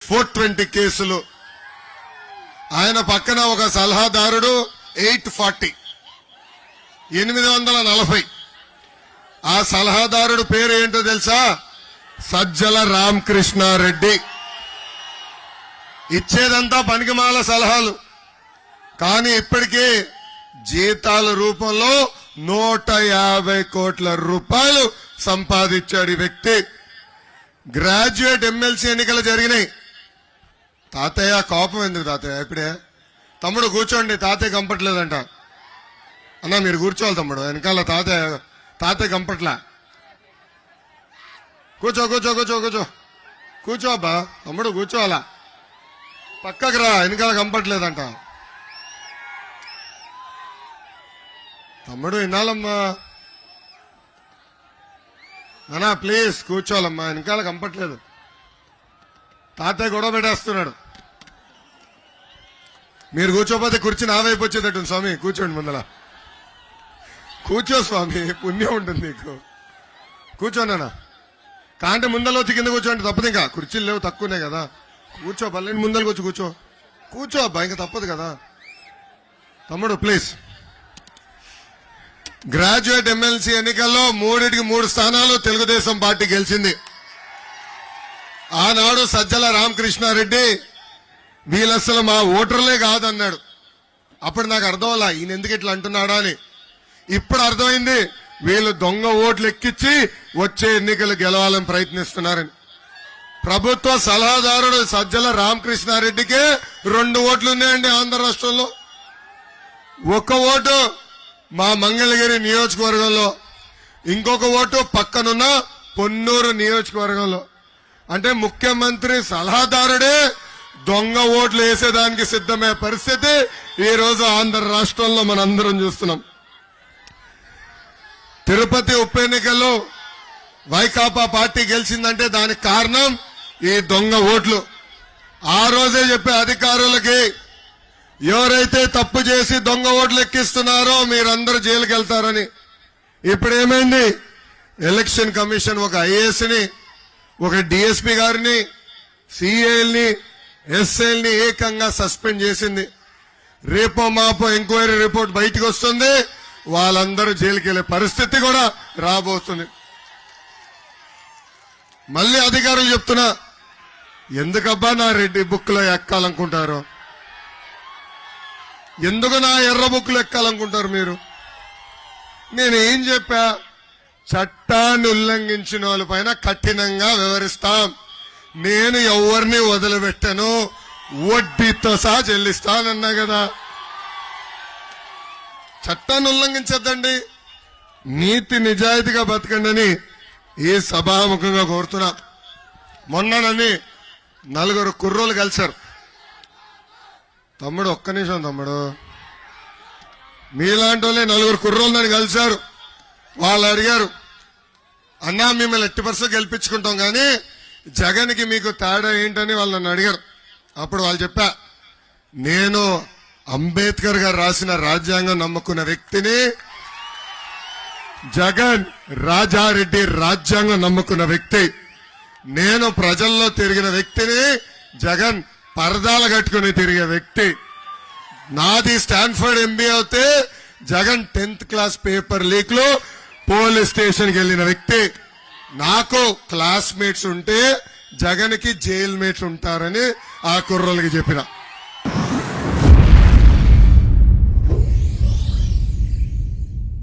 420 కేసులు. ఆయన పక్కన ఒక సలహాదారుడు 840 840. ఆ సలహాదారుడు పేరు ఏంటో తెలుసా? సజ్జల రామకృష్ణారెడ్డి. ఇచ్చేదంతా పనికిమాల సలహాలు, కానీ ఇప్పటికే జీతాల రూపంలో 150 కోట్ల రూపాయలు సంపాదించాడు ఈ వ్యక్తి. గ్రాడ్యుయేట్ ఎమ్మెల్సీ ఎన్నికలు జరిగినాయి. తాతయ్య కోపం ఎందుకు తాతయ్య? ఇప్పుడే తమ్ముడు కూర్చోండి, తాతయ్య కంపట్లేదంట. అన్నా మీరు కూర్చోవాలి తమ్ముడు, వెనకాల తాతయ్య కంపట్లా. కూర్చో కూర్చో కూర్చో కూర్చో కూర్చో అబ్బా తమ్ముడు, కూర్చోవాలా. పక్కకు రా, వెనకాల కంపట్లేదంట. తమ్ముడు వినాలమ్మా, నానా ప్లీజ్ కూర్చోవాలమ్మా, వెనకాల కంపట్లేదు. తాతయ్య గొడవ పెట్టేస్తున్నాడు. మీరు కూర్చోపోతే కుర్చీ నా వైపు వచ్చేటట్టు స్వామి. కూర్చోండి ముందల, కూర్చో స్వామి, పుణ్యం ఉంటుంది నీకు. కూర్చోనా కాంటే ముందల వచ్చి కింద కూర్చోండి, తప్పదు. ఇంకా కుర్చీలు లేవు, తక్కువనే కదా. కూర్చో, పల్లెని ముందరకు వచ్చి కూర్చో అబ్బా, ఇంకా తప్పదు కదా. తమ్ముడు ప్లీజ్. గ్రాడ్యుయేట్ ఎమ్మెల్సీ ఎన్నికల్లో 3 స్థానాలు తెలుగుదేశం పార్టీ గెలిచింది. ఆనాడు సజ్జల రామకృష్ణారెడ్డి వీళ్ళసలు మా ఓటర్లే కాదన్నాడు. అప్పుడు నాకు అర్థం అలా, ఈయన ఎందుకు ఇట్లా అంటున్నాడా అని. ఇప్పుడు అర్థమైంది, వీళ్ళు దొంగ ఓట్లు ఎక్కించి వచ్చే ఎన్నికలు గెలవాలని ప్రయత్నిస్తున్నారని. ప్రభుత్వ సలహాదారుడు సజ్జల రామకృష్ణారెడ్డికే 2 ఓట్లు ఉన్నాయండి ఆంధ్ర రాష్ట్రంలో. 1 ఓటు మా మంగళగిరి నియోజకవర్గంలో, ఇంకొక ఓటు పక్కనున్న పొన్నూరు నియోజకవర్గంలో. అంటే ముఖ్యమంత్రి సలహాదారుడే దొంగ ఓట్లు వేసేదానికి సిద్ధమే పరిస్థితి ఈ రోజు ఆంధ్ర రాష్ట్రంలో మనందరం చూస్తున్నాం. తిరుపతి ఉప ఎన్నికల్లో వైకాపా పార్టీ గెలిచిందంటే దానికి కారణం ఈ దొంగ ఓట్లు. ఆ రోజే చెప్పే అధికారులకి, ఎవరైతే తప్పు చేసి దొంగ ఓట్లు ఎక్కిస్తున్నారో మీరందరూ జైలుకి వెళ్తారని. ఇప్పుడు ఏమైంది? ఎలక్షన్ కమిషన్ ఒక ఐఏఎస్ ని, ఒక డిఎస్పీ గారిని, సిఐల్ని, ఎస్ఐల్ని ఏకంగా సస్పెండ్ చేసింది. రేపో మాపో ఎంక్వైరీ రిపోర్ట్ బయటకు వస్తుంది, వాళ్ళందరూ జైలుకి వెళ్లే పరిస్థితి కూడా రాబోతుంది. మళ్ళీ అధికారులు చెప్తున్నా, ఎందుకబ్బా నా రెడ్డి బుక్ లో ఎక్కాలనుకుంటారు? ఎందుకు నా ఎర్ర బుక్ లో ఎక్కాలనుకుంటారు మీరు? నేనేం చెప్పా? చట్టాన్ని ఉల్లంఘించిన వాళ్ళ పైన కఠినంగా వ్యవహరిస్తాం. నేను ఎవరిని వదిలిపెట్టను, వడ్డీతో సహా చెల్లిస్తానన్నా కదా. చట్టాన్ని ఉల్లంఘించద్దండి, నీతి నిజాయితీగా బతకండి అని ఈ సభాముఖంగా కోరుతున్నా. మొన్ననని 4 కుర్రోలు కలిశారు. తమ్ముడు ఒక్క నిమిషం తమ్ముడు, మీలాంటి వాళ్ళే 4 కుర్రోళ్ళని కలిశారు. వాళ్ళు అడిగారు, అన్నా మిమ్మల్ని 80% గెలిపించుకుంటాం కానీ జగన్కి మీకు తేడా ఏంటని వాళ్ళు నన్ను అడిగారు. అప్పుడు వాళ్ళు చెప్పా, నేను అంబేద్కర్ గారు రాసిన రాజ్యాంగం నమ్ముకున్న వ్యక్తిని, జగన్ రాజారెడ్డి రాజ్యాంగం నమ్ముకున్న వ్యక్తి. నేను ప్రజల్లో తిరిగిన వ్యక్తిని, జగన్ పరదాలు కట్టుకుని తిరిగే వ్యక్తి. నాది స్టాన్ఫర్డ్ ఎంబీఏ అయితే Jagan 10th class paper leak లో పోలీస్ స్టేషన్కి వెళ్లిన వ్యక్తి. నాకు క్లాస్మేట్స్ ఉంటే జగన్ కి జైల్ మేట్స్ ఉంటారని ఆ కుర్రోళ్ళకి చెప్పిన.